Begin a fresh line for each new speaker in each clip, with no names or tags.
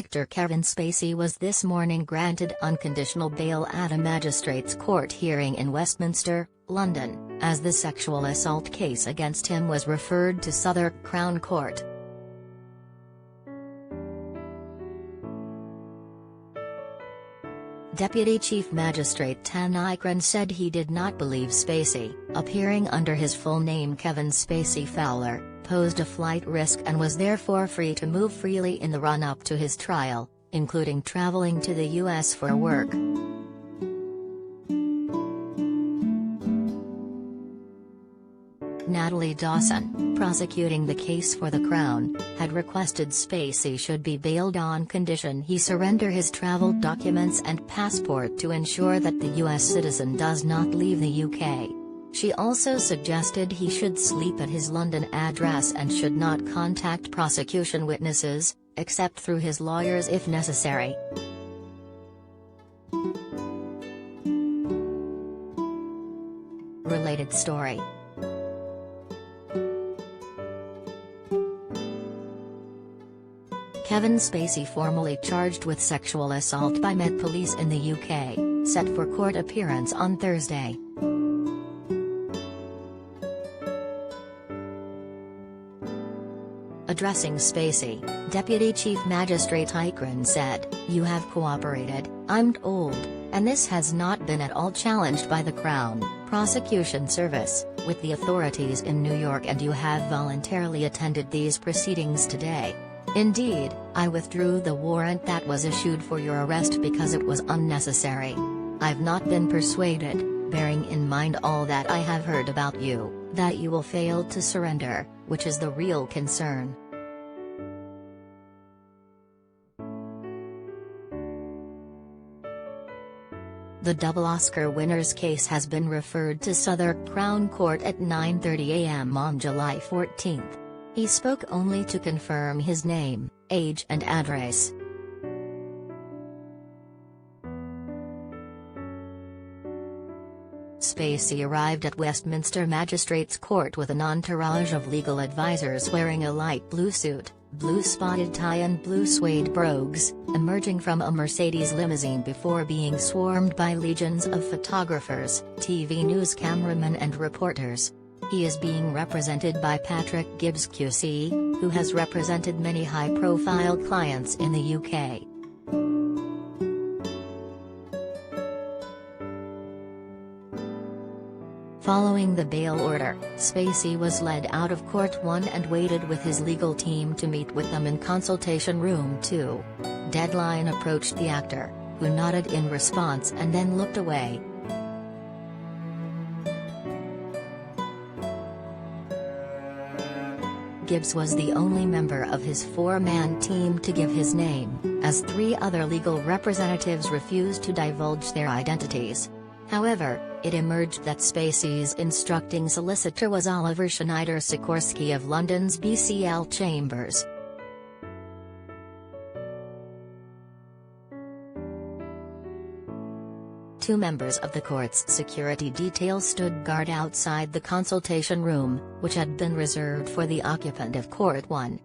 Actor Kevin Spacey was this morning granted unconditional bail at a magistrates' court hearing in Westminster, London, as the sexual assault case against him was referred to Southwark Crown Court. Deputy Chief Magistrate Tan Ikran said he did not believe Spacey, appearing under his full name Kevin Spacey Fowler, posed a flight risk and was therefore free to move freely in the run-up to his trial, including traveling to the US for work. Natalie Dawson, prosecuting the case for the Crown, had requested Spacey should be bailed on condition he surrender his travel documents and passport to ensure that the US citizen does not leave the UK. She also suggested he should sleep at his London address and should not contact prosecution witnesses, except through his lawyers if necessary. Related story. Kevin Spacey formally charged with sexual assault by Met Police in the UK, set for court appearance on Thursday. Addressing Spacey, Deputy Chief Magistrate Ikran said, "You have cooperated, I'm told, and this has not been at all challenged by the Crown Prosecution Service, with the authorities in New York, and you have voluntarily attended these proceedings today. Indeed, I withdrew the warrant that was issued for your arrest because it was unnecessary. I've not been persuaded, bearing in mind all that I have heard about you, that you will fail to surrender, which is the real concern." The double Oscar winner's case has been referred to Southwark Crown Court at 9:30 a.m. on July 14. He spoke only to confirm his name, age and address. Spacey arrived at Westminster Magistrates' Court with an entourage of legal advisors wearing a light blue suit, blue spotted tie and blue suede brogues, emerging from a Mercedes limousine before being swarmed by legions of photographers, TV news cameramen and reporters. He is being represented by Patrick Gibbs QC, who has represented many high-profile clients in the UK. Following the bail order, Spacey was led out of Court 1 and waited with his legal team to meet with them in Consultation Room 2. Deadline approached the actor, who nodded in response and then looked away. Gibbs was the only member of his four-man team to give his name, as three other legal representatives refused to divulge their identities. However, it emerged that Spacey's instructing solicitor was Oliver Schneider-Sikorsky of London's BCL Chambers. Two members of the court's security detail stood guard outside the consultation room, which had been reserved for the occupant of Court 1.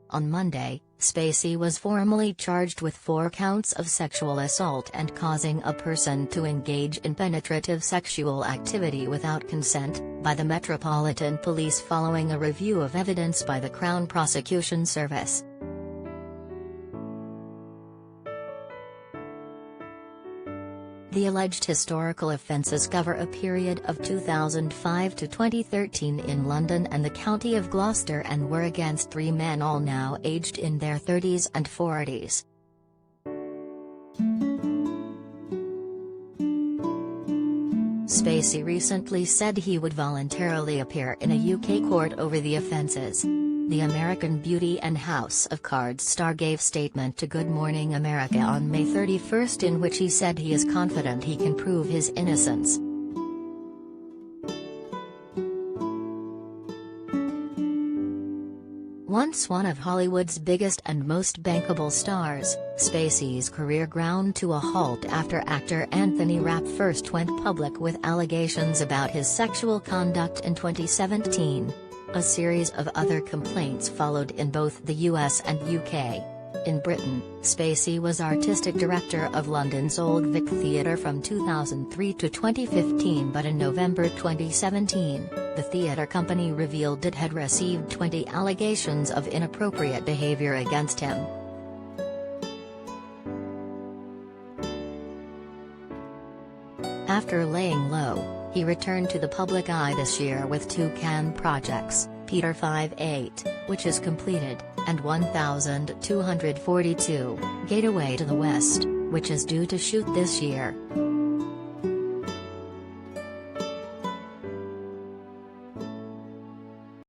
On Monday, Spacey was formally charged with 4 counts of sexual assault and causing a person to engage in penetrative sexual activity without consent, by the Metropolitan Police following a review of evidence by the Crown Prosecution Service. The alleged historical offences cover a period of 2005 to 2013 in London and the county of Gloucester and were against 3 men all now aged in their 30s and 40s. Spacey recently said he would voluntarily appear in a UK court over the offences. The American Beauty and House of Cards star gave statement to Good Morning America on May 31 in which he said he is confident he can prove his innocence. Once one of Hollywood's biggest and most bankable stars, Spacey's career ground to a halt after actor Anthony Rapp first went public with allegations about his sexual conduct in 2017. A series of other complaints followed in both the US and UK. In Britain, Spacey was artistic director of London's Old Vic Theatre from 2003 to 2015, but in November 2017, the theatre company revealed it had received 20 allegations of inappropriate behaviour against him. After laying low, he returned to the public eye this year with 2 CAM projects, Peter 5/8, which is completed, and 1242, Gateway to the West, which is due to shoot this year.